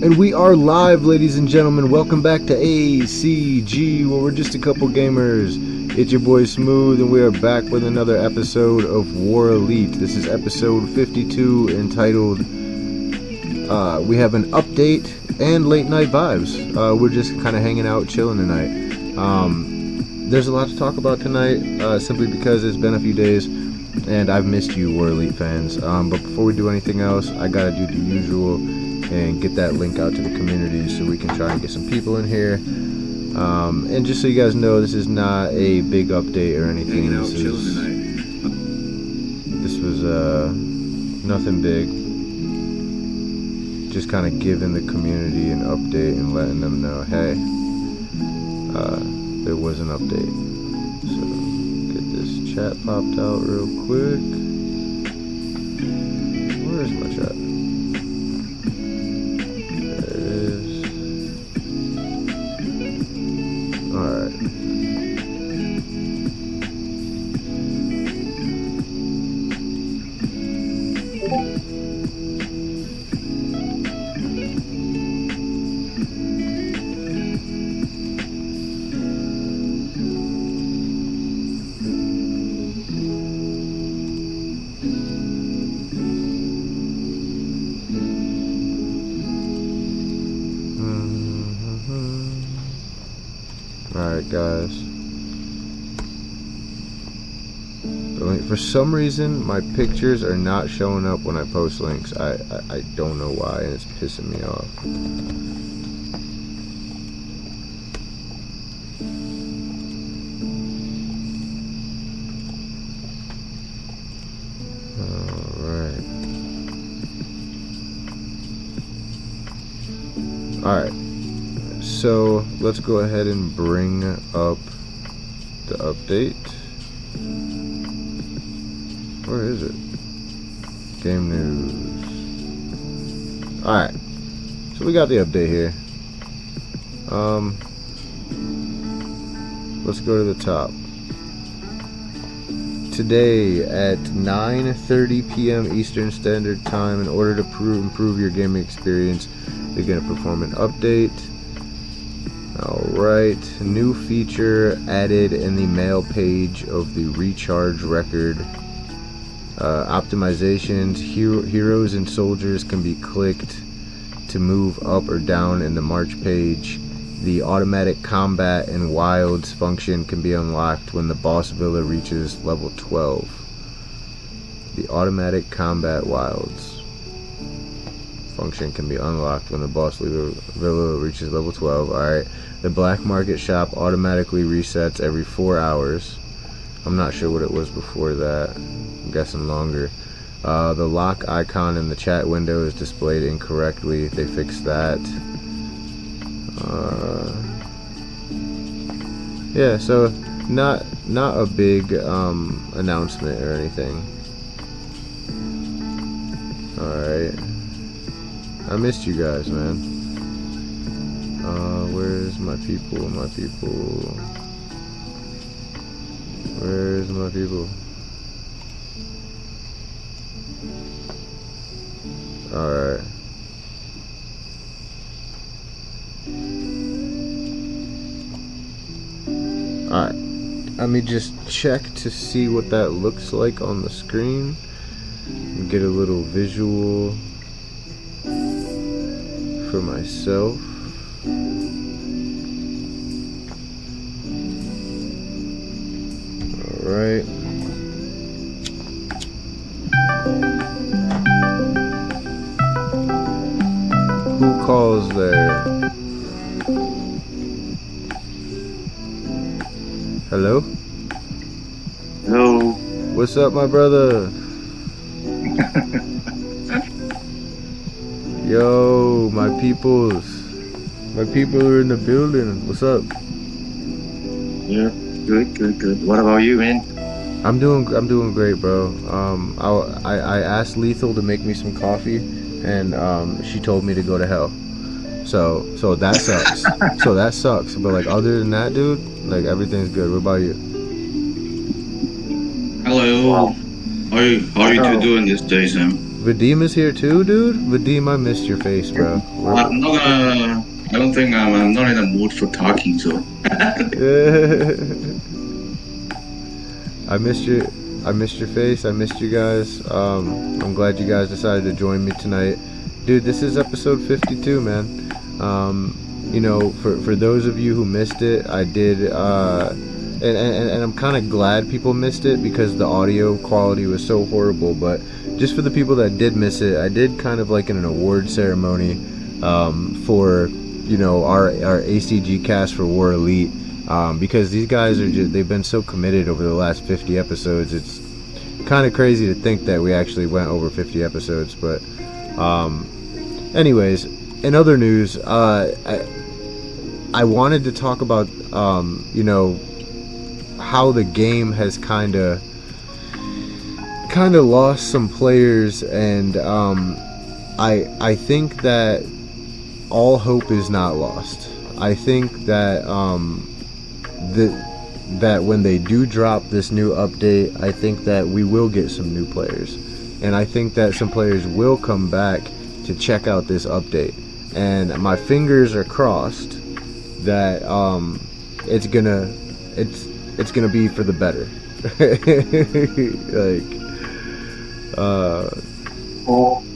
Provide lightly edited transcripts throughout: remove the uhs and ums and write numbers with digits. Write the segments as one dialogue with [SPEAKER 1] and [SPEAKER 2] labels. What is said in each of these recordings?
[SPEAKER 1] And we are live, ladies and gentlemen. Welcome back to ACG, where we're just a couple gamers. It's your boy Smooth, and we are back with another episode of War Elite. This is episode 52, entitled, we have an update and late night vibes. We're just kind of hanging out, chilling tonight. There's a lot to talk about tonight, simply because it's been a few days, and I've missed you, War Elite fans. But before we do anything else, I gotta do the usual and get that link out to the community so we can try and get some people in here. And just so you guys know, this is not a big update or anything. This was nothing big. Just kind of giving the community an update and letting them know, hey, there was an update. So get this chat popped out real quick. Where is my chat? Alright guys, for some reason my pictures are not showing up when I post links. I don't know why, and it's pissing me off. Alright, so let's go ahead and bring up the update. Where is it? Game news. Alright, so we got the update here. Let's go to the top. Today at 9:30 p.m. Eastern Standard Time, in order to improve your gaming experience, they're going to perform an update. Alright, new feature added in the mail page of the recharge record. Optimizations, heroes and soldiers can be clicked to move up or down in the march page. The automatic combat and wilds function can be unlocked when the boss villa reaches level 12. The automatic combat wilds function can be unlocked when the boss villa reaches level 12. Alright, the black market shop automatically resets every 4 hours. I'm not sure what it was before that. I'm guessing longer. The lock icon in the chat window is displayed incorrectly. They fixed that. Yeah, so not a big announcement or anything. Alright, I missed you guys, man. Where's my people? Where's my people? Alright. Alright. Let me just check to see what that looks like on the screen. And get a little visual for myself. Alright. Who calls there? Hello?
[SPEAKER 2] Hello.
[SPEAKER 1] What's up, my brother? Yo, my peoples. My people are in the building. What's up?
[SPEAKER 2] Yeah, good. What about you, man?
[SPEAKER 1] I'm doing great, bro. I asked Lethal to make me some coffee, and she told me to go to hell. So that sucks. That sucks. But like, other than that, dude, like, everything's good. What about you?
[SPEAKER 3] Hello.
[SPEAKER 2] Wow.
[SPEAKER 3] How are you two doing this day, Sam?
[SPEAKER 1] Vadim is here too, dude. Vadim, I missed your face, bro.
[SPEAKER 2] I'm not gonna. I don't think I'm not in the mood for talking. So.
[SPEAKER 1] I missed your face. I missed you guys. I'm glad you guys decided to join me tonight, dude. This is episode 52, man. You know, for those of you who missed it, I did. And I'm kind of glad people missed it because the audio quality was so horrible. But just for the people that did miss it, I did kind of like an award ceremony for, you know, our ACG cast for War Elite, because these guys are they've been so committed over the last 50 episodes. It's kind of crazy to think that we actually went over 50 episodes. But anyways, in other news, I wanted to talk about you know, how the game has kind of lost some players, and I think that all hope is not lost. I think that that when they do drop this new update, I think that we will get some new players, and I think that some players will come back to check out this update, and my fingers are crossed that it's gonna be for the better.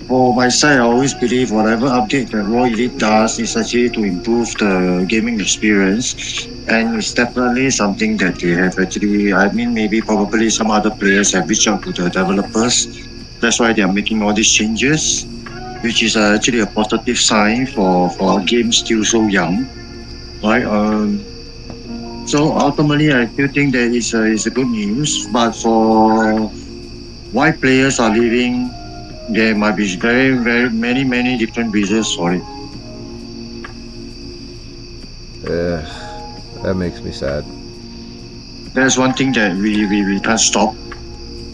[SPEAKER 2] For my side, I always believe whatever update that Raw Elite does is actually to improve the gaming experience, and it's definitely something that they have actually. I mean, maybe probably some other players have reached out to the developers. That's why they are making all these changes, which is actually a positive sign for a game still so young, right? So ultimately, I still think that is a good news. But for why players are leaving, there might be very, very many different reasons for it.
[SPEAKER 1] That makes me sad.
[SPEAKER 2] There's one thing that we can't stop,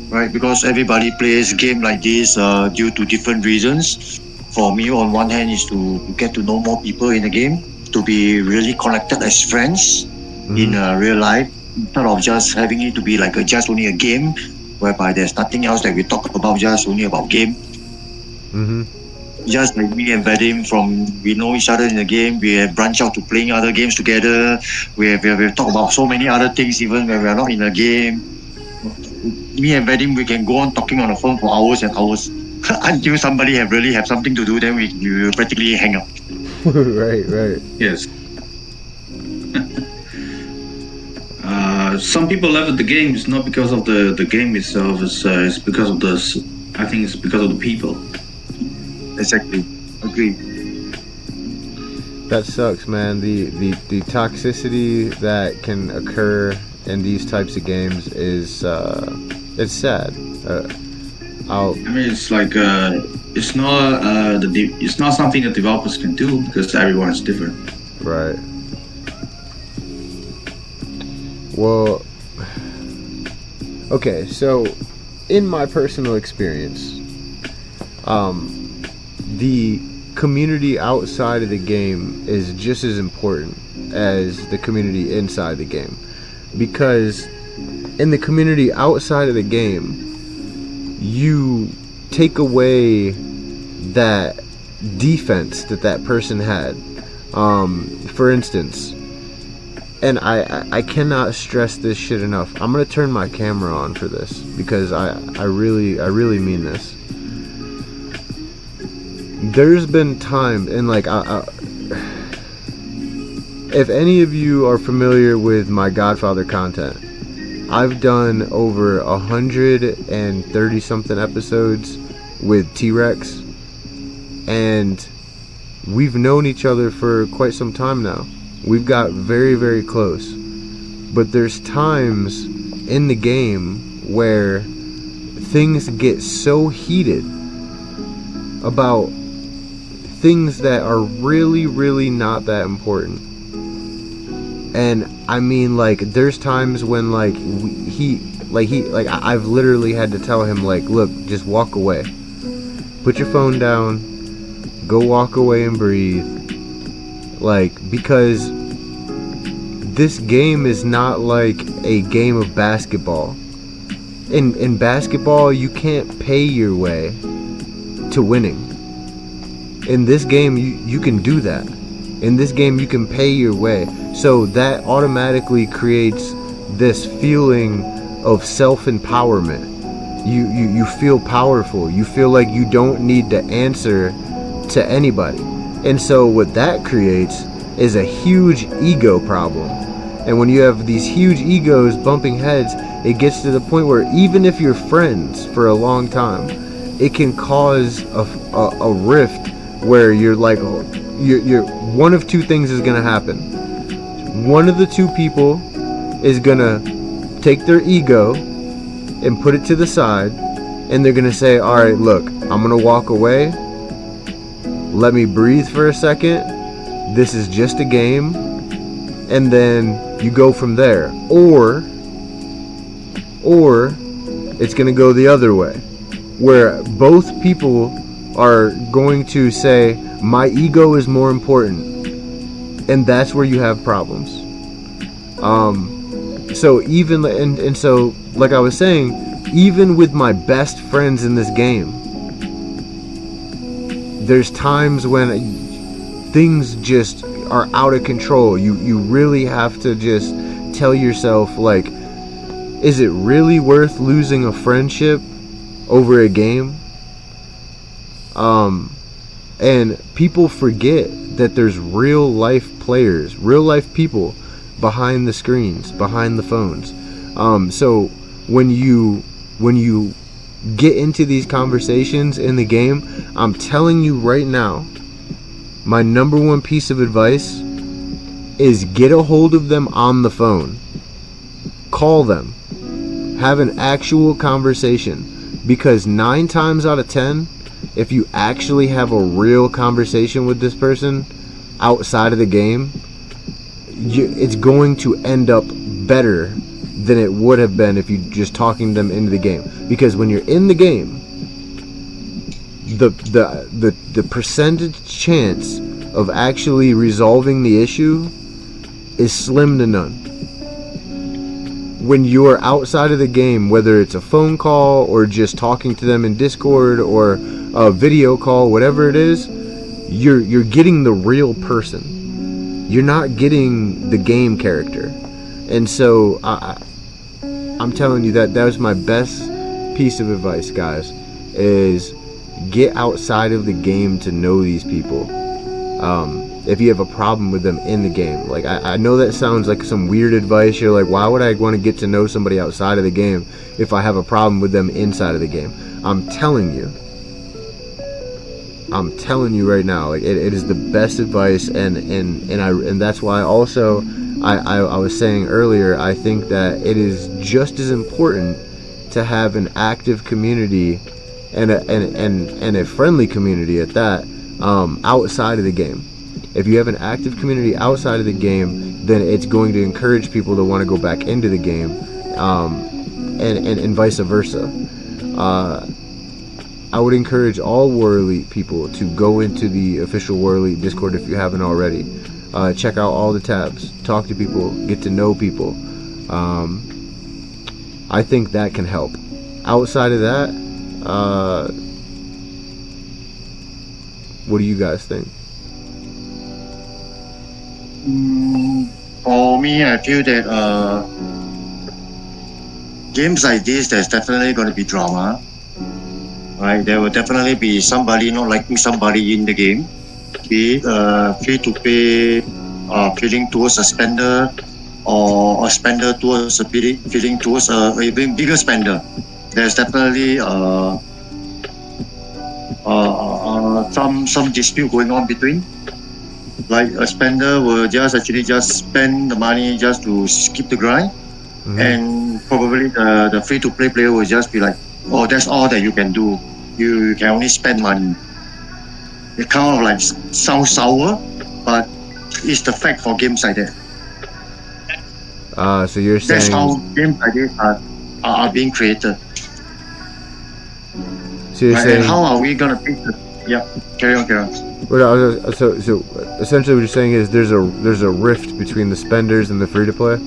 [SPEAKER 2] right? Because everybody plays game like this due to different reasons. For me, on one hand, is to get to know more people in the game, to be really connected as friends. In real life, instead of just having it to be like just only a game, whereby there's nothing else that we talk about, just only about game. Just like me and Vadim, we know each other in the game, we have branched out to playing other games together. We have talked about so many other things even when we are not in the game. Me and Vadim, we can go on talking on the phone for hours and hours until somebody really have something to do. Then we will practically hang up.
[SPEAKER 1] Right.
[SPEAKER 2] Yes.
[SPEAKER 3] Some people left the game. It's not because of the game itself. It's because of I think it's because of the people.
[SPEAKER 2] Exactly. Agree.
[SPEAKER 1] That sucks, man. The toxicity that can occur in these types of games is it's sad.
[SPEAKER 3] I mean, it's like it's not it's not something that developers can do because everyone is different.
[SPEAKER 1] Right. Well, okay, so in my personal experience, the community outside of the game is just as important as the community inside the game, because in the community outside of the game, you take away that defense that person had. For instance, and I cannot stress this shit enough. I'm gonna turn my camera on for this because I really mean this. There's been time, and like if any of you are familiar with my Godfather content, I've done over 130 something episodes with T-Rex, and we've known each other for quite some time now. We've got very, very close. But there's times in the game where things get so heated about things that are really, really not that important. And I mean, like, there's times when like I've literally had to tell him, like, look, just walk away. Put your phone down. Go walk away and breathe. Like, because this game is not like a game of basketball. In basketball, you can't pay your way to winning. In this game, you can do that. In this game, you can pay your way. So that automatically creates this feeling of self-empowerment. You feel powerful. You feel like you don't need to answer to anybody. And so what that creates is a huge ego problem. And when you have these huge egos bumping heads, it gets to the point where even if you're friends for a long time, it can cause a rift where you're like, you're one of two things is going to happen. One of the two people is going to take their ego and put it to the side, and they're going to say, all right, look, I'm going to walk away. Let me breathe for a second. This is just a game. And then you go from there. Or it's going to go the other way, where both people are going to say, my ego is more important. And that's where you have problems. So even, and so, like I was saying, even with my best friends in this game, there's times when things just are out of control. You really have to just tell yourself, like, is it really worth losing a friendship over a game? And people forget that there's real life players, real life people behind the screens, behind the phones. So when you get into these conversations in the game, I'm telling you right now, my number one piece of advice is get a hold of them on the phone. Call them. Have an actual conversation. Because 9 times out of 10, if you actually have a real conversation with this person outside of the game, it's going to end up better than it would have been if you just talking them into the game. Because when you're in the game, the percentage chance of actually resolving the issue is slim to none. When you're outside of the game, whether it's a phone call or just talking to them in Discord or a video call, whatever it is, you're getting the real person. You're not getting the game character. And so I'm telling you that was my best piece of advice, guys, is get outside of the game to know these people. If you have a problem with them in the game. Like, I know that sounds like some weird advice. You're like, why would I want to get to know somebody outside of the game if I have a problem with them inside of the game? I'm telling you right now, like, it is the best advice, and that's why also I was saying earlier, I think that it is just as important to have an active community and a friendly community at that, outside of the game. If you have an active community outside of the game, then it's going to encourage people to want to go back into the game, and vice versa. I would encourage all War Elite people to go into the official War Elite Discord if you haven't already. Check out all the tabs, talk to people, get to know people. I think that can help. Outside of that, what do you guys think?
[SPEAKER 2] For me, I feel that games like this, there's definitely going to be drama. Right? There will definitely be somebody not liking somebody in the game. Be it free-to-play feeling towards a spender, or a spender towards a feeling towards a even bigger spender. There's definitely some dispute going on between. Like a spender will just spend the money just to skip the grind, and probably the free-to-play player will just be like, oh, that's all that you can do. You can only spend money. It kind of like sounds sour, but it's the fact for games like that.
[SPEAKER 1] So you're saying
[SPEAKER 2] that's how games like this are being created.
[SPEAKER 1] So you're saying,
[SPEAKER 2] and how are we gonna fix it? Yeah, carry on.
[SPEAKER 1] So essentially, what you're saying is there's a rift between the spenders and the free to play.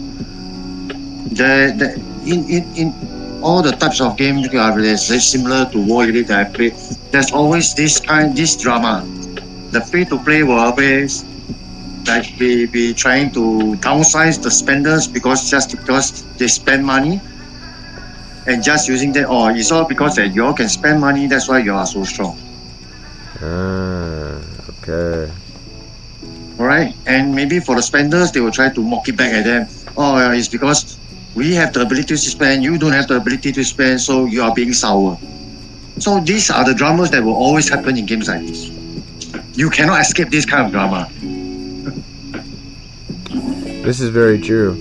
[SPEAKER 2] In all the types of games are similar to War Elite that I played. there's always this drama. The free-to-play will always like be trying to downsize the spenders because they spend money and just using that. Oh, it's all because that you all can spend money. That's why you are so strong.
[SPEAKER 1] Okay.
[SPEAKER 2] All right, and maybe for the spenders, they will try to mock it back at them. Oh, it's because we have the ability to spend, you don't have the ability to spend, so you are being sour. So these are the dramas that will always happen in games like this. You cannot escape this kind of drama.
[SPEAKER 1] This is very true.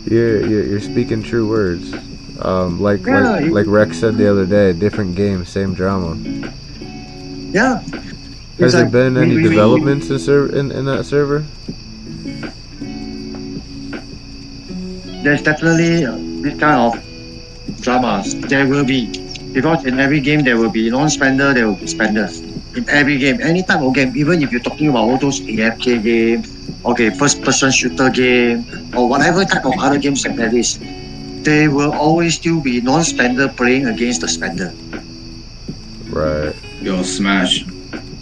[SPEAKER 1] You're speaking true words. Like Rex said the other day, different game, same drama.
[SPEAKER 2] Yeah.
[SPEAKER 1] Has there been any developments in that server?
[SPEAKER 2] There's definitely this kind of dramas. There will be, because in every game there will be non-spender, there will be spenders. In every game, any type of game, even if you're talking about all those AFK game, okay, first-person shooter game, or whatever type of other games that there is, there will always still be non-spender playing against the spender.
[SPEAKER 1] Right.
[SPEAKER 3] Yo, Smash.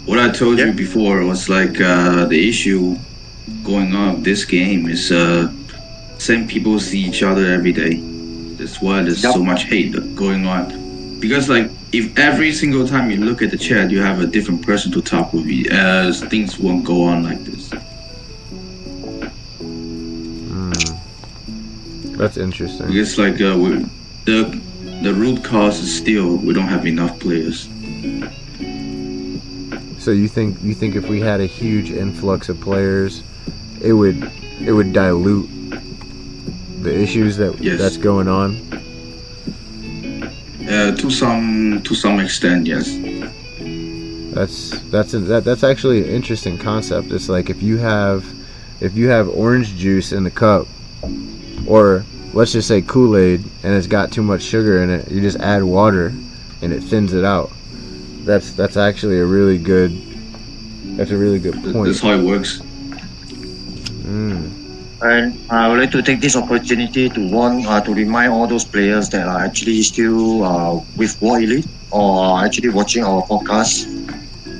[SPEAKER 3] What I told you before was like the issue going on with this game is same people see each other every day. That's why there's so much hate going on. Because like if every single time you look at the chat you have a different person to talk with, things won't go on like this.
[SPEAKER 1] That's interesting.
[SPEAKER 3] Because like the root cause is still we don't have enough players.
[SPEAKER 1] So you think if we had a huge influx of players, it would dilute the issues that's going on?
[SPEAKER 3] To some extent, yes.
[SPEAKER 1] That's actually an interesting concept. It's like if you have orange juice in the cup, or let's just say Kool-Aid, and it's got too much sugar in it, you just add water and it thins it out. That's actually a really good point.
[SPEAKER 3] That's how it works.
[SPEAKER 2] And I would like to take this opportunity to remind all those players that are actually still with War Elite or actually watching our podcast.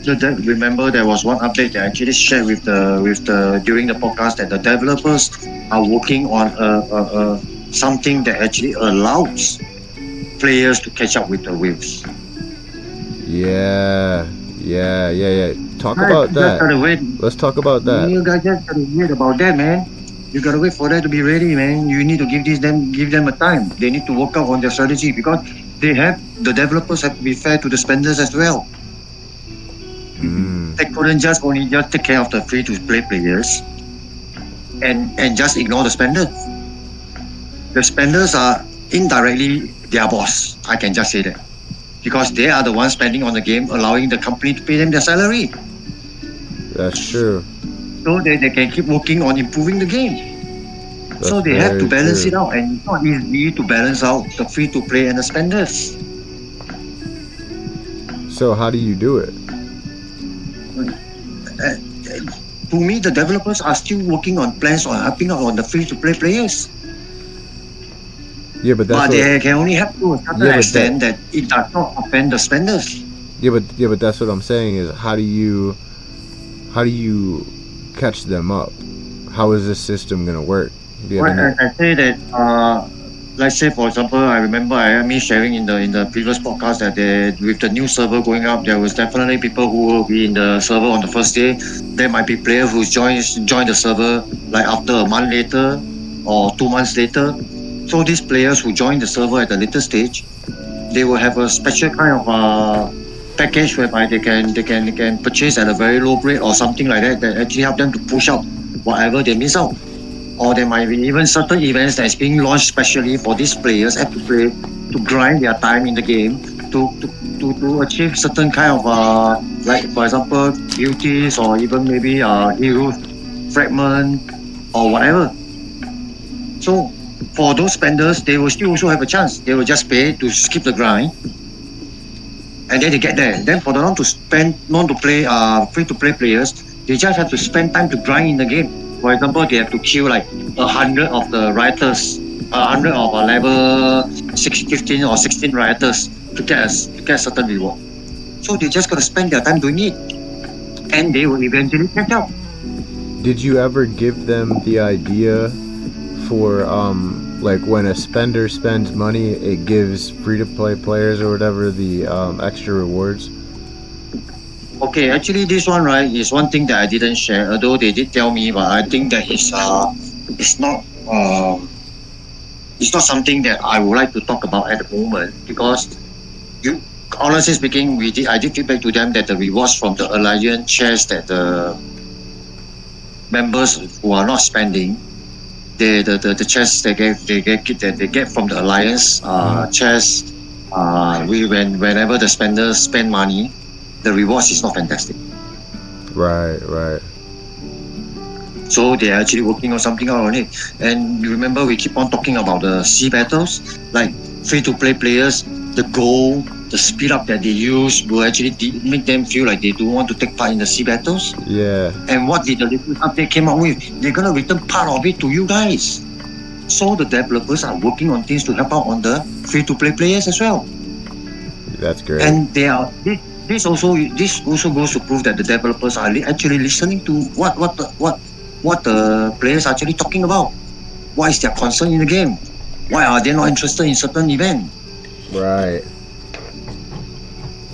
[SPEAKER 2] So remember, there was one update that I actually shared with the during the podcast that the developers are working on something that actually allows players to catch up with the waves.
[SPEAKER 1] Yeah. Talk about that. Let's talk about that.
[SPEAKER 2] You guys just gotta wait about that, man. You gotta wait for that to be ready, man. You need to give them a time. They need to work out on their strategy because the developers have to be fair to the spenders as well. They couldn't just take care of the free-to-play players and just ignore the spenders. The spenders are indirectly their boss. I can just say that. Because they are the ones spending on the game, allowing the company to pay them their salary.
[SPEAKER 1] That's true.
[SPEAKER 2] So they can keep working on improving the game. So they have to balance it out, and it's not easy to balance out the free-to-play and the spenders.
[SPEAKER 1] So how do you do it?
[SPEAKER 2] To me, the developers are still working on plans on helping out on the free-to-play players.
[SPEAKER 1] Yeah, but
[SPEAKER 2] they can only help to a certain extent that it does not offend the spenders.
[SPEAKER 1] Yeah, but that's what I'm saying is how do you catch them up? How is this system gonna work?
[SPEAKER 2] I say that let's say for example, I remember me sharing in the previous podcast that with the new server going up, there was definitely people who will be in the server on the first day. There might be players who join the server like after a month later or 2 months later. So these players who join the server at a later stage, they will have a special kind of package whereby they can purchase at a very low rate or something like that actually help them to push out whatever they miss out. Or there might be even certain events that is being launched specially for these players have to play to grind their time in the game to achieve certain kind of like for example beauties or even maybe heroes fragment or whatever. So for those spenders, they will still also have a chance. They will just pay to skip the grind, and then they get there. Then for the non-to-play free-to-play players, they just have to spend time to grind in the game. For example, they have to kill like 100 of the rioters, 100 of level 15 or 16 rioters to get a certain reward. So they just got to spend their time doing it, and they will eventually catch up.
[SPEAKER 1] Did you ever give them the idea for like when a spender spends money, it gives free-to-play players or whatever the extra rewards?
[SPEAKER 2] Okay, actually, this one right is one thing that I didn't share. Although they did tell me, but I think that it's not it's not something that I would like to talk about at the moment because you honestly speaking, I did feedback to them that the rewards from the Alliance shares that the members who are not spending, the chests they get from the Alliance chests, whenever the spenders spend money, the rewards is not fantastic.
[SPEAKER 1] Right.
[SPEAKER 2] So they're actually working on something out on it. And you remember we keep on talking about the sea battles, like free-to-play players, the goal, the speed up that they use will actually make them feel like they don't want to take part in the sea battles.
[SPEAKER 1] Yeah.
[SPEAKER 2] And what did the latest update came out with? They're gonna return part of it to you guys. So the developers are working on things to help out on the free-to-play players as well.
[SPEAKER 1] That's great.
[SPEAKER 2] And they are this also goes to prove that the developers are actually listening to what the players are actually talking about. What is their concern in the game? Why are they not interested in certain event?
[SPEAKER 1] Right.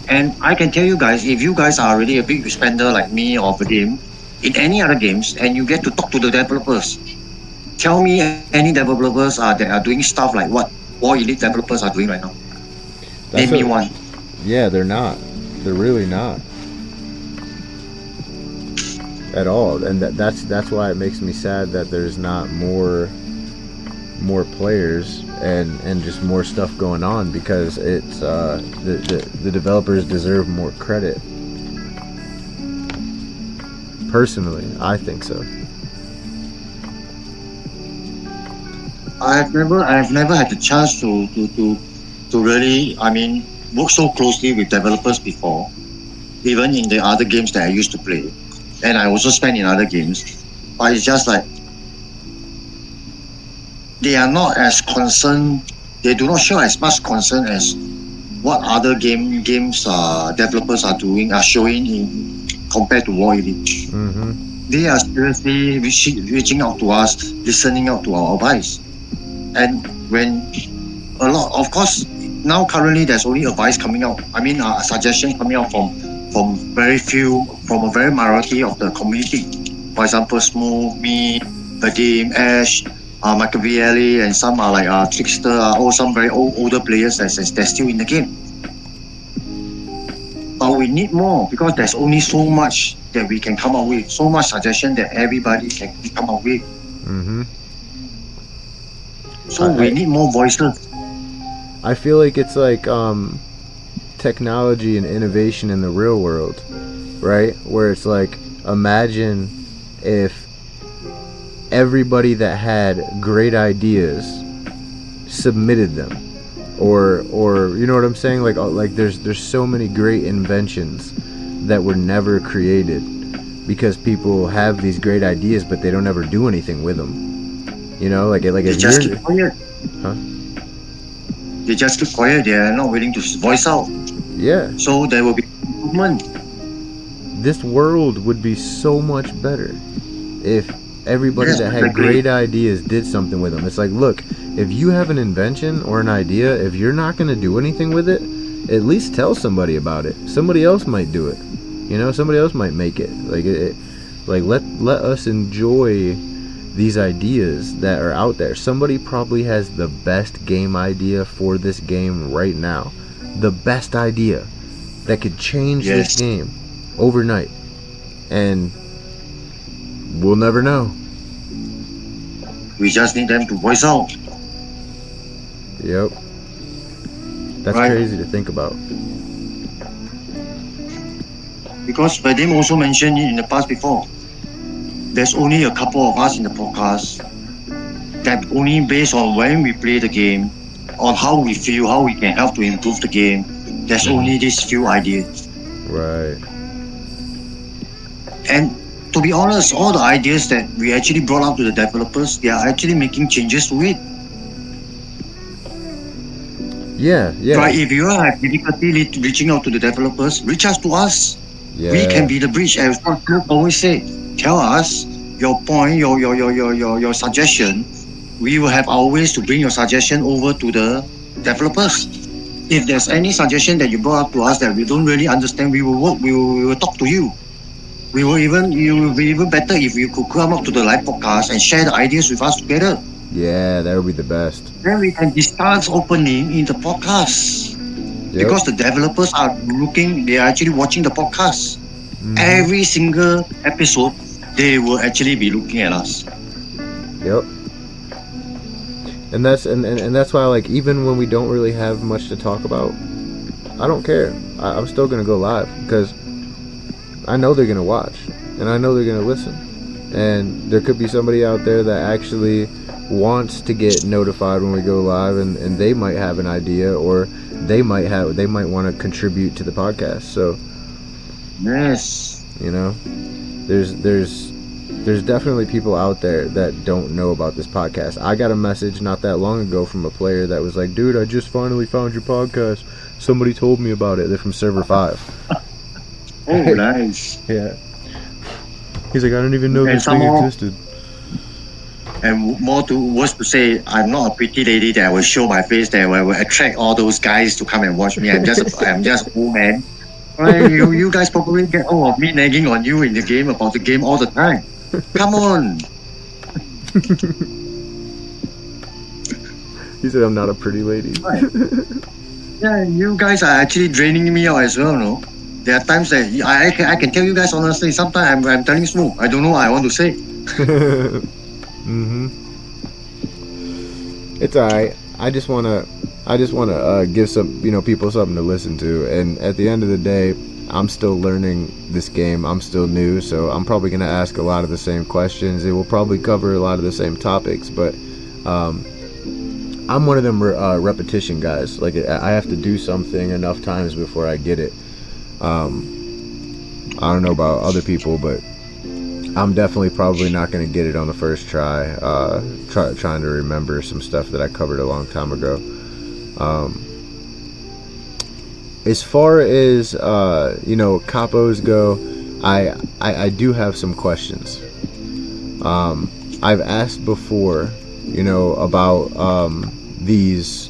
[SPEAKER 2] And I can tell you guys, if you guys are already a big spender like me or Vadim, in any other games, and you get to talk to the developers, tell me any developers that are doing stuff like what War Elite developers are doing right now. Name me one.
[SPEAKER 1] Yeah, they're not. They're really not. At all. And that's why it makes me sad that there's not more players and just more stuff going on, because it's the developers deserve more credit. Personally, I think so.
[SPEAKER 2] I've never had the chance to really, work so closely with developers before, even in the other games that I used to play, and I also spend in other games. But it's just like they are not as concerned. They do not show as much concern as what other games developers are showing in compared to War Elite.
[SPEAKER 1] Mm-hmm.
[SPEAKER 2] They are seriously reaching out to us, listening out to our advice. And when a lot, of course, now currently there's only advice coming out. A suggestion coming out from a very minority of the community. For example, Smooth, me, Vadim, Ash, Machiavelli, and some are like Trickster, all some very older players that's still in the game. But we need more, because there's only so much that we can come up with, so much suggestion that everybody can come up with.
[SPEAKER 1] Mm-hmm.
[SPEAKER 2] So we need more voices.
[SPEAKER 1] I feel like it's like technology and innovation in the real world, right? Where it's like, imagine if everybody that had great ideas submitted them, or you know what I'm saying? Like there's so many great inventions that were never created because people have these great ideas, but they don't ever do anything with them. You know, like
[SPEAKER 2] they just keep quiet.
[SPEAKER 1] Huh?
[SPEAKER 2] They just keep quiet. They are not willing to voice out.
[SPEAKER 1] Yeah.
[SPEAKER 2] So there will be improvement.
[SPEAKER 1] This world would be so much better if everybody that had great ideas did something with them. It's like, look, if you have an invention or an idea, if you're not going to do anything with it, at least tell somebody about it. Somebody else might do it. You know, somebody else might make it. Like let us enjoy these ideas that are out there. Somebody probably has the best game idea for this game right now. The best idea that could change this game overnight. And we'll never know.
[SPEAKER 2] We just need them to voice out.
[SPEAKER 1] Yep. That's crazy to think about.
[SPEAKER 2] Because Vadim also mentioned it in the past before. There's only a couple of us in the podcast that only based on when we play the game, on how we feel, how we can help to improve the game, there's only these few ideas.
[SPEAKER 1] Right.
[SPEAKER 2] And to be honest, all the ideas that we actually brought out to the developers, they are actually making changes to it.
[SPEAKER 1] Yeah.
[SPEAKER 2] Right, if you have difficulty reaching out to the developers, reach out to us.
[SPEAKER 1] Yeah.
[SPEAKER 2] We can be the bridge. As what Luke always say, tell us your point, your suggestion. We will have our ways to bring your suggestion over to the developers. If there's any suggestion that you brought up to us that we don't really understand, we will talk to you. It will be even better if you could come up to the live podcast and share the ideas with us together.
[SPEAKER 1] Yeah, that would be the best.
[SPEAKER 2] Then we can discuss openly in the podcast.
[SPEAKER 1] Yep.
[SPEAKER 2] Because the developers are they are actually watching the podcast.
[SPEAKER 1] Mhm.
[SPEAKER 2] Every single episode, they will actually be looking at us.
[SPEAKER 1] Yep. And that's why, like, even when we don't really have much to talk about, I don't care. I'm still gonna go live because I know they're gonna watch and I know they're gonna listen. And there could be somebody out there that actually wants to get notified when we go live, and they might have an idea, or they might want to contribute to the podcast. So
[SPEAKER 2] Yes.
[SPEAKER 1] you know, there's definitely people out there that don't know about this podcast. I got a message not that long ago from a player that was like, dude, I just finally found your podcast. Somebody told me about it. They're from server 5.
[SPEAKER 2] Oh, nice.
[SPEAKER 1] Yeah. He's like, I didn't even know
[SPEAKER 2] And
[SPEAKER 1] this thing
[SPEAKER 2] somehow-
[SPEAKER 1] existed.
[SPEAKER 2] And worse to say, I'm not a pretty lady that will show my face that will attract all those guys to come and watch me. I'm just an old man. Right? You guys probably get all of me nagging on you in the game about the game all the time. Come on.
[SPEAKER 1] He said, I'm not a pretty lady.
[SPEAKER 2] Right. Yeah, you guys are actually draining me out as well, no? There are times that I can tell you guys honestly, sometimes I'm telling smoke. I don't know what I want to say.
[SPEAKER 1] It's alright. I just wanna give some people something to listen to, and at the end of the day, I'm still learning this game. I'm still new, so I'm probably gonna ask a lot of the same questions. It will probably cover a lot of the same topics, but I'm one of them repetition guys. Like, I have to do something enough times before I get it. I don't know about other people, but I'm definitely probably not going to get it on the first try. Trying to remember some stuff that I covered a long time ago. As far as capos go, I do have some questions. I've asked before, about these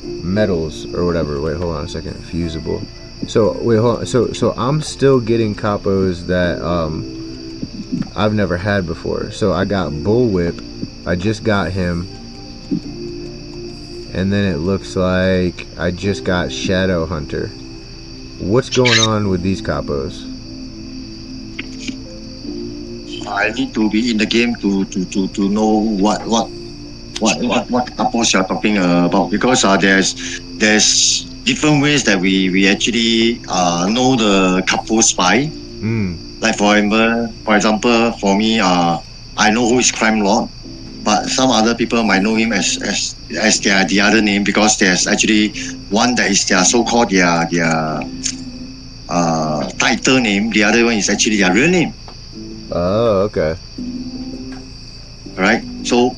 [SPEAKER 1] metals or whatever. Wait, hold on a second. Fusible. So wait, hold on. So I'm still getting capos that I've never had before. So I got Bullwhip. I just got him. And then it looks like I just got Shadow Hunter. What's going on with these capos?
[SPEAKER 2] I need to be in the game to know what couples you're talking about, because there's different ways that we actually know the couple spy. Like for example, for me, I know who is Crime Lord, but some other people might know him as the other name, because there's actually one that is their so-called their title name. The other one is actually their real name.
[SPEAKER 1] Oh, okay.
[SPEAKER 2] Right. So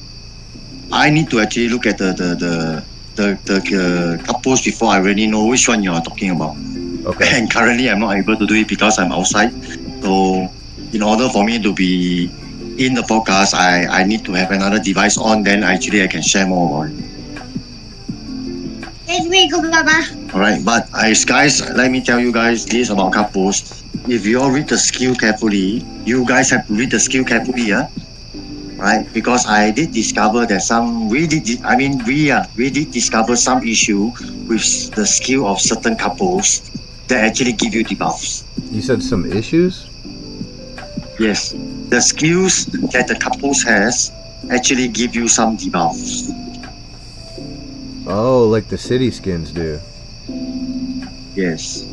[SPEAKER 2] I need to actually look at the couples before I really know which one you are talking about.
[SPEAKER 1] Okay.
[SPEAKER 2] And currently I'm not able to do it because I'm outside. So in order for me to be in the podcast, I need to have another device on, then actually I can share more about it.
[SPEAKER 4] Let's go, Baba.
[SPEAKER 2] Alright, but guys, let me tell you guys this about couples. If you all read the skill carefully, you guys have to read the skill carefully, right? Because I did discover that we did discover some issue with the skill of certain couples that actually give you debuffs.
[SPEAKER 1] You said some issues?
[SPEAKER 2] Yes, the skills that the couples has actually give you some debuffs.
[SPEAKER 1] Oh, like the city skins do.
[SPEAKER 2] Yes.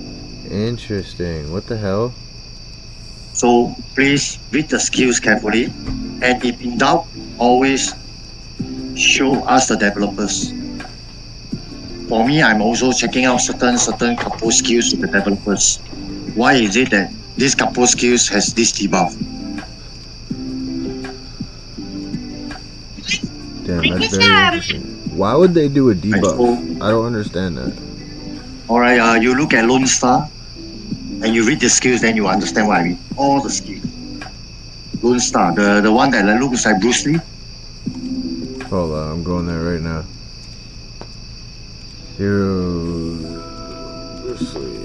[SPEAKER 1] Interesting. What the hell?
[SPEAKER 2] So please read the skills carefully, and if in doubt, always show us the developers. For me, I'm also checking out certain couple skills with the developers. Why is it that this couple skills has this debuff?
[SPEAKER 1] Damn, that's very interesting. Why would they do a
[SPEAKER 2] Right,
[SPEAKER 1] debuff?
[SPEAKER 2] so,
[SPEAKER 1] I don't understand that.
[SPEAKER 2] alright, you look at Lone Star and you read the skills, then you understand what I mean. All the skills. Lone Star, the one that looks like Bruce Lee.
[SPEAKER 1] Hold on, I'm going there right now. Hero. Let's see.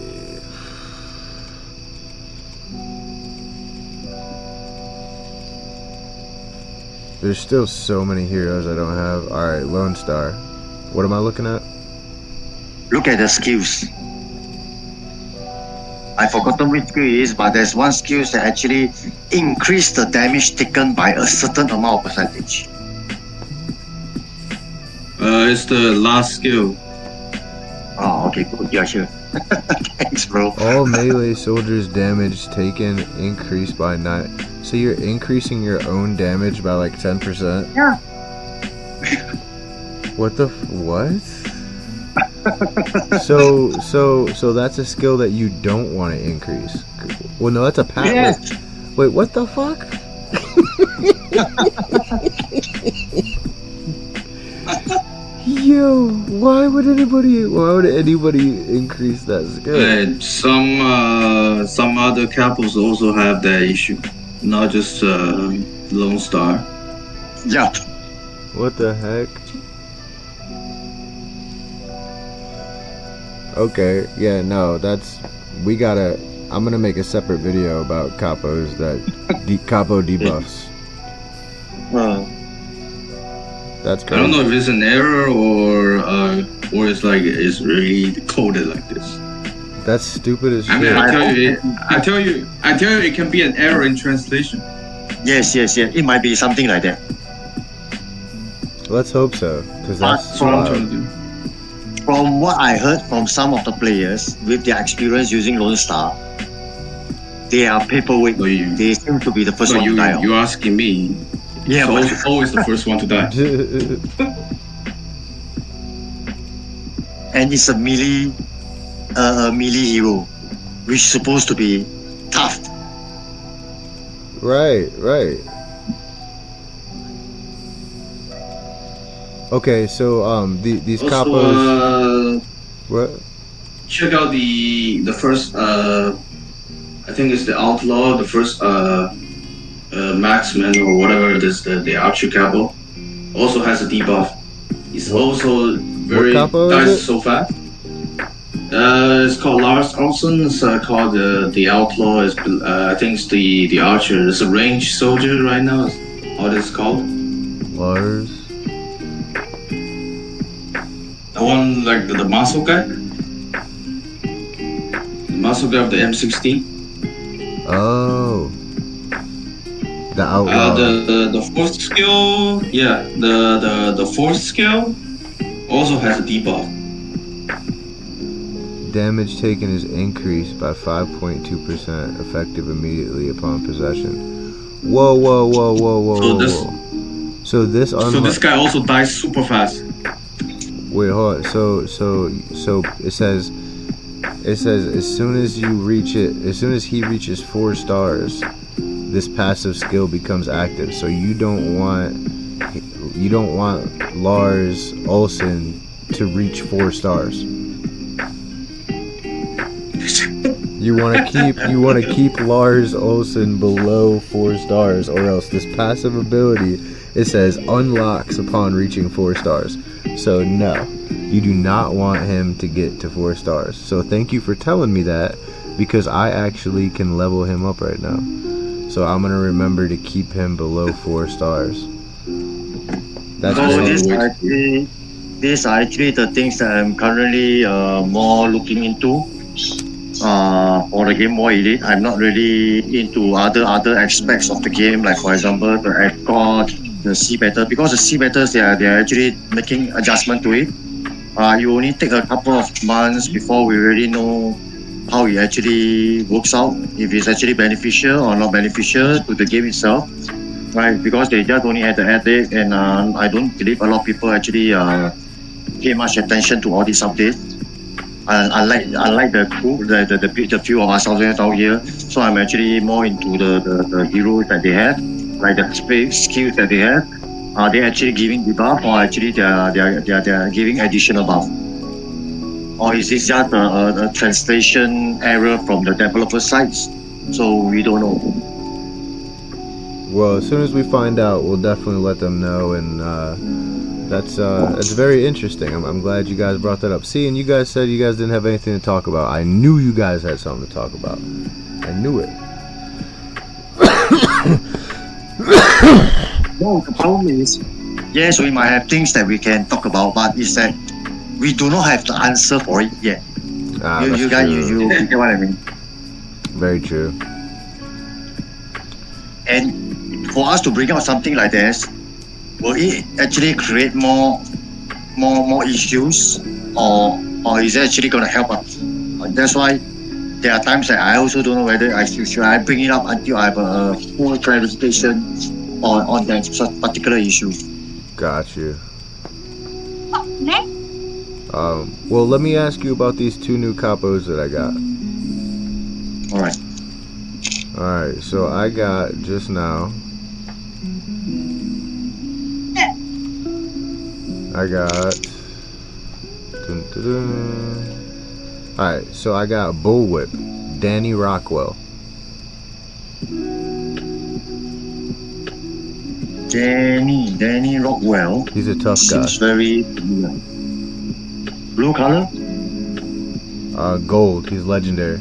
[SPEAKER 1] There's still so many heroes I don't have. Alright, Lone Star. What am I looking at?
[SPEAKER 2] Look at the skills. I forgotten which skill it is, but there's one skill that actually increase the damage taken by a certain amount of percentage.
[SPEAKER 3] It's the last skill.
[SPEAKER 2] Oh, okay, good. Yeah, sure. Thanks, bro.
[SPEAKER 1] All melee soldiers' damage taken increased by 9. So you're increasing your own damage by like 10%?
[SPEAKER 2] Yeah.
[SPEAKER 1] What the what? So that's a skill that you don't want to increase. Well, no, that's a passive.
[SPEAKER 2] Yes.
[SPEAKER 1] Wait, what the fuck? Yo, why would anybody increase that skill?
[SPEAKER 3] And some other couples also have that issue, not just Lone Star.
[SPEAKER 2] Yeah.
[SPEAKER 1] What the heck? Okay, yeah, no, I'm gonna make a separate video about capos capo debuffs. That's
[SPEAKER 3] I
[SPEAKER 1] crazy.
[SPEAKER 3] don't know if it's an error or it's like it's really coded like this.
[SPEAKER 1] That's stupid as
[SPEAKER 3] I
[SPEAKER 1] shit.
[SPEAKER 3] mean, I tell you, it can be an error in translation.
[SPEAKER 2] Yes. It might be something like that.
[SPEAKER 1] Let's hope so, because that's
[SPEAKER 3] That's what I'm trying
[SPEAKER 1] wild.
[SPEAKER 3] to do.
[SPEAKER 2] From what I heard from some of the players with their experience using Lone Star, they are paperweight.
[SPEAKER 3] So you,
[SPEAKER 2] They seem to be the first
[SPEAKER 3] so
[SPEAKER 2] one to die.
[SPEAKER 3] you asking me?
[SPEAKER 2] Yeah,
[SPEAKER 3] so
[SPEAKER 2] but
[SPEAKER 3] always the first one to die.
[SPEAKER 2] and it's a melee hero, which is supposed to be tough.
[SPEAKER 1] Right. Okay, so these
[SPEAKER 3] Also,
[SPEAKER 1] capos. What?
[SPEAKER 3] check out the first. I think it's the outlaw. The first marksman or whatever it is. The archer capo also has a debuff. It's also very
[SPEAKER 1] capo is
[SPEAKER 3] dies
[SPEAKER 1] it?
[SPEAKER 3] so fast. It's called Lars Olsen. It's called the outlaw. Is I think it's the archer. It's a ranged soldier right now. Is how it is called.
[SPEAKER 1] Lars.
[SPEAKER 3] The one like the muscle guy. The muscle guy of the M16.
[SPEAKER 1] Oh. The outlaw.
[SPEAKER 3] The fourth skill, yeah, the fourth skill also has a debuff.
[SPEAKER 1] Damage taken is increased by 5.2%, effective immediately upon possession. Whoa. So this
[SPEAKER 3] So this guy also dies super fast.
[SPEAKER 1] Wait, hold on. So it says as soon as he reaches 4 stars, this passive skill becomes active. So you don't want Lars Olsen to reach 4 stars. You want to keep Lars Olsen below 4 stars, or else this passive ability, it says, unlocks upon reaching 4 stars. So no, you do not want him to get to 4 stars. So thank you for telling me that, because I actually can level him up right now. So I'm gonna remember to keep him below 4 stars. That's
[SPEAKER 2] So
[SPEAKER 1] great.
[SPEAKER 2] these are actually the things that I'm currently more looking into. For the Game Boy Elite, I'm not really into other aspects of the game, like for example the escort, the sea battle, because the sea battles they are actually making adjustment to it. You only take a couple of months before we really know how it actually works out, if it's actually beneficial or not beneficial to the game itself, right? Because they just only had the update, and I don't believe a lot of people actually pay much attention to all these updates. Unlike the crew, the few of us out here, so I'm actually more into the heroes that they have, like the skills that they have, Are they actually giving debuff, or actually they are giving additional buff? Or is this just a translation error from the developer sides? So we don't know.
[SPEAKER 1] Well, as soon as we find out, we'll definitely let them know, and that's very interesting. I'm glad you guys brought that up. See, and you guys said you guys didn't have anything to talk about. I knew you guys had something to talk about. I knew it.
[SPEAKER 2] No, the problem is, yes, we might have things that we can talk about, but it's that we do not have the answer for it yet. You guys, you get what I mean?
[SPEAKER 1] Very true.
[SPEAKER 2] And for us to bring out something like this, will it actually create more issues, or is it actually going to help us? That's why there are times that I also don't know whether should I bring it up until I have a full clarification on that particular issue.
[SPEAKER 1] Got you. Well, let me ask you about these 2 new capos that I got. Alright, so I got just now. I got. Alright, so I got Bullwhip, Danny Rockwell.
[SPEAKER 2] Danny Rockwell.
[SPEAKER 1] He's a tough guy.
[SPEAKER 2] Seems very blue color.
[SPEAKER 1] Gold. He's legendary.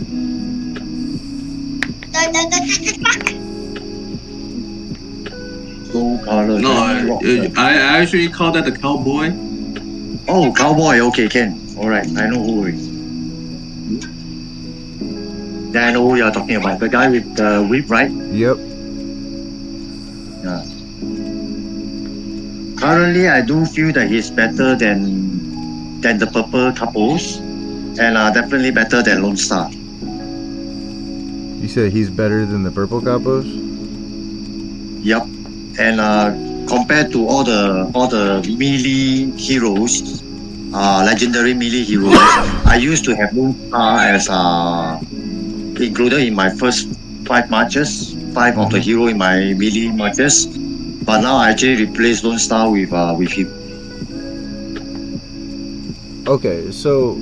[SPEAKER 2] Blue color.
[SPEAKER 3] No, I actually call that the cowboy.
[SPEAKER 2] Oh, cowboy. Okay, Ken. All right, I know who it is. Then I know who you're talking about. The guy with the whip, right?
[SPEAKER 1] Yep.
[SPEAKER 2] Yeah. Currently, I do feel that he's better than the purple couples, and definitely better than Lone Star.
[SPEAKER 1] You said he's better than the purple capos?
[SPEAKER 2] Yep. And compared to all the melee heroes, legendary melee heroes, I used to have Lone Star as included in my first 5 matches, 5 of the hero in my melee matches. But now I actually replaced Lone Star with him.
[SPEAKER 1] Okay, so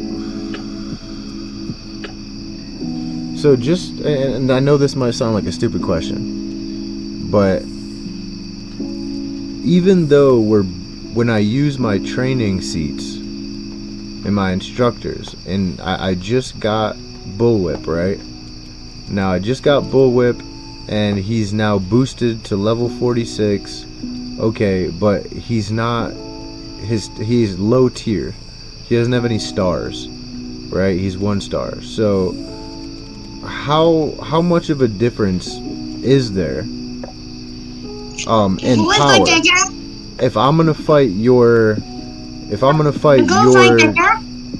[SPEAKER 1] just, and I know this might sound like a stupid question, but even though when I use my training seats and my instructors, and I just got Bullwhip, right? Now I just got Bullwhip, and he's now boosted to level 46. Okay, but he's not, he's low tier. He doesn't have any stars, right? He's 1 star. So how much of a difference is there in power? If I'm gonna fight your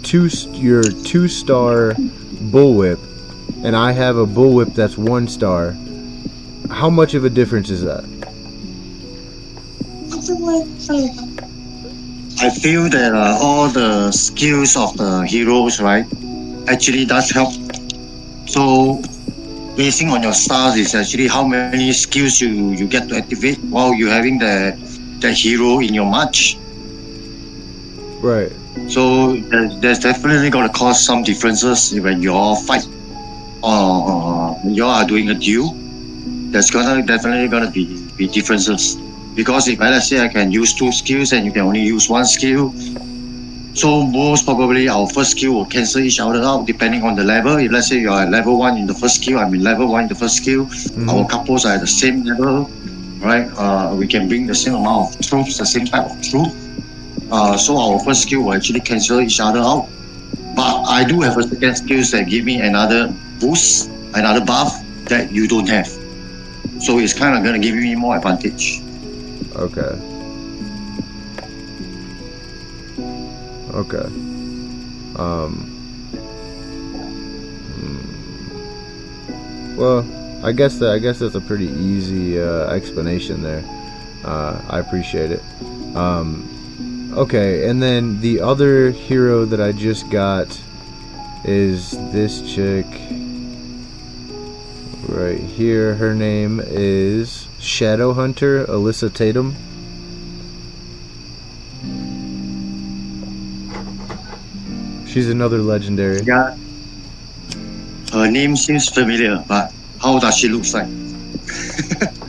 [SPEAKER 1] 2-star Bullwhip, and I have a Bullwhip that's 1 star, how much of a difference is that?
[SPEAKER 2] I feel that all the skills of the heroes, right, actually does help. So, basing on your stars is actually how many skills you get to activate while you're having the hero in your match.
[SPEAKER 1] Right.
[SPEAKER 2] So there's definitely going to cause some differences when you all fight or when you are doing a duel. There's definitely gonna be differences, because if let's say I can use 2 skills and you can only use 1 skill, so most probably our first skill will cancel each other out depending on the level. If let's say you are at level 1 in the first skill, I'm in level 1 in the first skill, our couples are at the same level, right? We can bring the same amount of troops, the same type of troop. So our first skill will actually cancel each other out. But I do have a second skill that give me another boost, another buff that you don't have. So it's kind of going to give me more advantage.
[SPEAKER 1] Okay. Okay. Well, I guess that's a pretty easy explanation there. I appreciate it. Okay, and then the other hero that I just got is this chick right here. Her name is Shadow Hunter Alyssa Tatum. She's another legendary.
[SPEAKER 2] Yeah. Her name seems familiar, but how does she look like?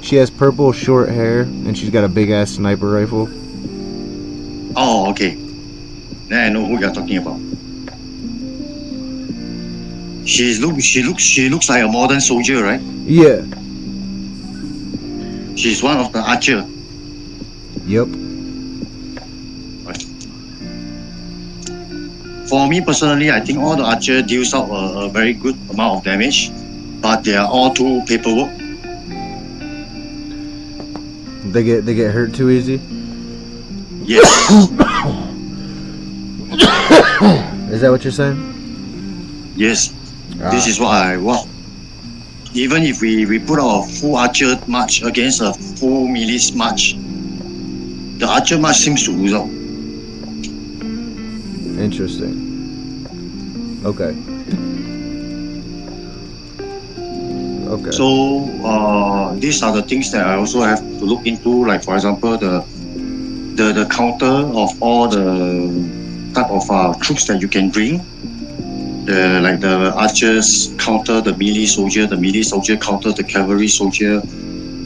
[SPEAKER 1] She has purple short hair, and she's got a big ass sniper rifle.
[SPEAKER 2] Oh, okay. Then I know who you're talking about. She looks like a modern soldier, right?
[SPEAKER 1] Yeah.
[SPEAKER 2] She's one of the archer.
[SPEAKER 1] Yep.
[SPEAKER 2] For me personally, I think all the archer deals out a very good amount of damage, but they are all too paperwork.
[SPEAKER 1] They get hurt too easy.
[SPEAKER 2] Yes.
[SPEAKER 1] Is that what you're saying?
[SPEAKER 2] Yes. This is what I want. Even if we put our full archer match against a full melee match, the archer match seems to lose out.
[SPEAKER 1] Interesting. Okay. Okay.
[SPEAKER 2] So these are the things that I also have to look into. Like for example, the counter of all the type of troops that you can bring. Like the archers counter the melee soldier counter the cavalry soldier.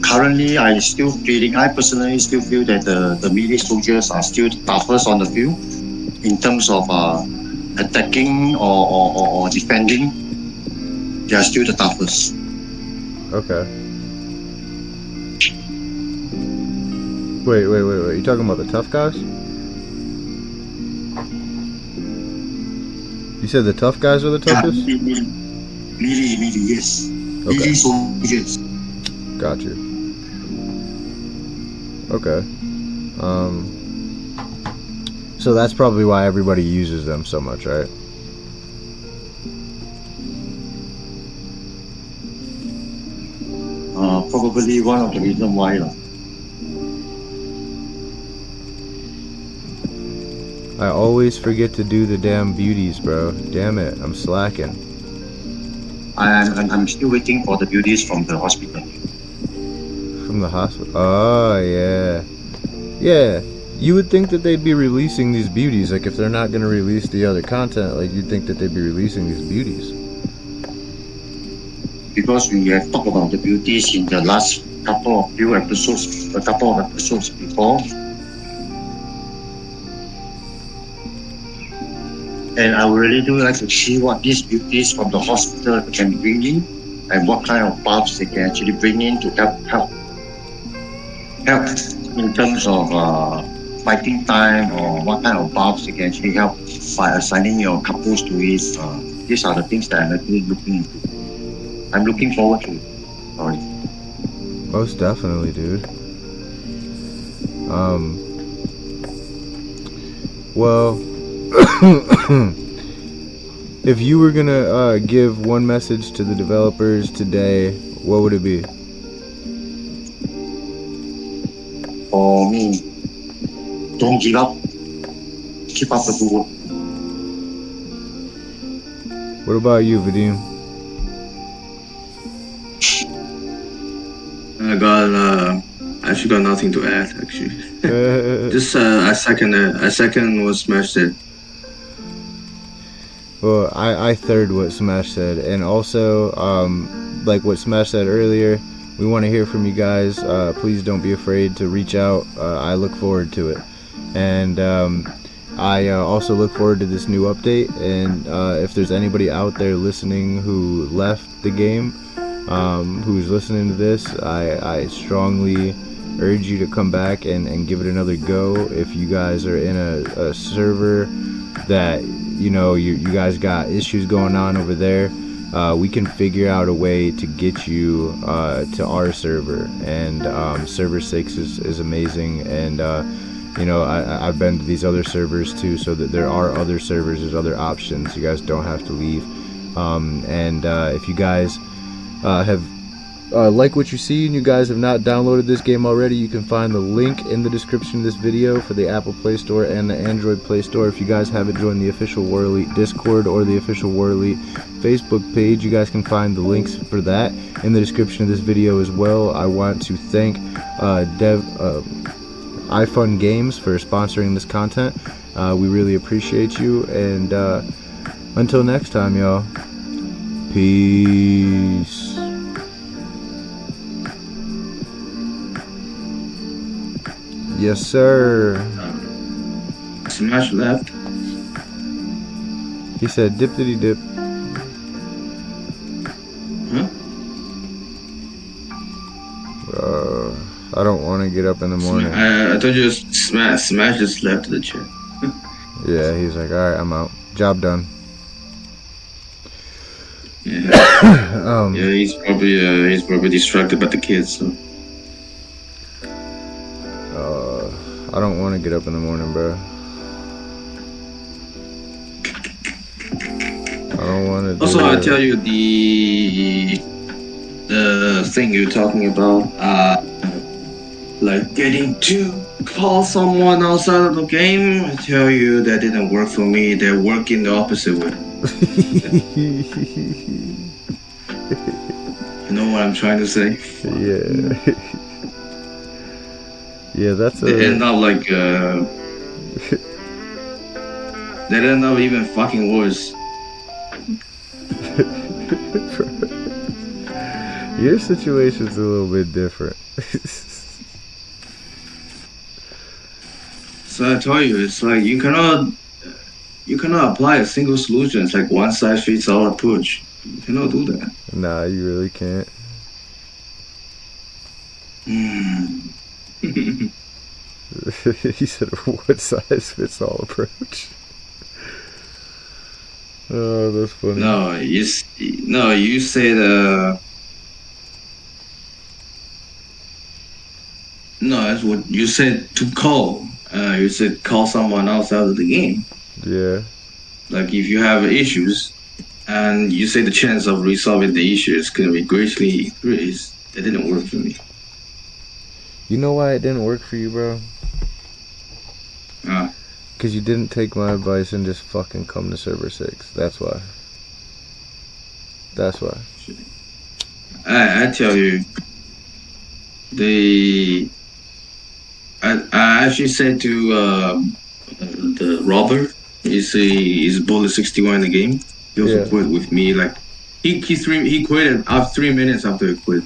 [SPEAKER 2] Currently, I personally still feel that the melee soldiers are still the toughest on the field in terms of attacking or defending. They are still the toughest.
[SPEAKER 1] Okay. Wait. You talking about the tough guys? You said the tough guys are the toughest?
[SPEAKER 2] Melee, yes.
[SPEAKER 1] Okay.
[SPEAKER 2] Melee soldiers.
[SPEAKER 1] Got you. Okay. So that's probably why everybody uses them so much, right?
[SPEAKER 2] Probably one of the reasons why.
[SPEAKER 1] I always forget to do the damn beauties, bro. Damn it, I'm slacking.
[SPEAKER 2] I'm still waiting for the beauties from the hospital.
[SPEAKER 1] From the hospital? Oh, yeah. Yeah, you would think that they'd be releasing these beauties. Like, if they're not going to release the other content, like, you'd think that they'd be releasing these beauties.
[SPEAKER 2] Because we have talked about the beauties in the last couple of episodes before. And I really do like to see what these beauties from the hospital can bring in and what kind of buffs they can actually bring in to help in terms of fighting time, or what kind of buffs they can actually help by assigning your couples to it. These are the things that I'm actually looking into. I'm looking forward to it. Sorry.
[SPEAKER 1] Most definitely, dude. Well, if you were gonna give one message to the developers today, what would it be?
[SPEAKER 2] For me, don't give up. Keep up the good work.
[SPEAKER 1] What about you, Vadim?
[SPEAKER 3] I actually got nothing to add. Actually, just I second what Smash said.
[SPEAKER 1] Well, I third what Smash said, and also like what Smash said earlier, we want to hear from you guys. Please don't be afraid to reach out. I look forward to it, and I also look forward to this new update. And if there's anybody out there listening who left the game, who's listening to this, I strongly urge you to come back and give it another go. If you guys are in a server that you guys got issues going on over there, we can figure out a way to get you to our server. And server 6 is amazing, and I've been to these other servers too, so that there are other servers, there's other options. You guys don't have to leave. And if you guys have like what you see and you guys have not downloaded this game already, you can find the link in the description of this video for the Apple Play Store and the Android Play Store. If you guys haven't joined the official War Elite Discord or the official War Elite Facebook page, you guys can find the links for that in the description of this video as well. I want to thank iFun Games for sponsoring this content. We really appreciate you, and Until next time, y'all. Peace. Yes, sir.
[SPEAKER 3] Smash left.
[SPEAKER 1] He said dippity dip.
[SPEAKER 3] Huh?
[SPEAKER 1] I don't want to get up in the morning.
[SPEAKER 3] I told you Smash just left the chat.
[SPEAKER 1] Yeah, he's like, alright, I'm out. Job done.
[SPEAKER 3] Yeah. Yeah, he's probably distracted by the kids. So.
[SPEAKER 1] I don't want to get up in the morning, bro. I don't want to do
[SPEAKER 3] Also, I
[SPEAKER 1] it.
[SPEAKER 3] tell you the thing you're talking about, like getting to call someone outside of the game. I tell you that didn't work for me. They're working the opposite way. You know what I'm trying to say?
[SPEAKER 1] Yeah. Yeah, that's
[SPEAKER 3] They end up like they end up even fucking worse.
[SPEAKER 1] Your situation's a little bit different.
[SPEAKER 3] So I tell you, it's like you cannot apply a single solution. It's like one size fits all approach. You cannot do that.
[SPEAKER 1] Nah, you really can't. He said, "What size fits all approach?" Oh, that's funny.
[SPEAKER 3] No, you said no, that's what you said to call. You said call someone else out of the game.
[SPEAKER 1] Yeah.
[SPEAKER 3] Like if you have issues, and you say the chance of resolving the issue is gonna be greatly increased. That didn't work for me.
[SPEAKER 1] You know why it didn't work for you, bro? Because you didn't take my advice and just fucking come to server 6. That's why. That's why.
[SPEAKER 3] I tell you, I actually said to the robber, he's bullet 61 in the game. He also quit with me. Like he quit after 3 minutes after he quit.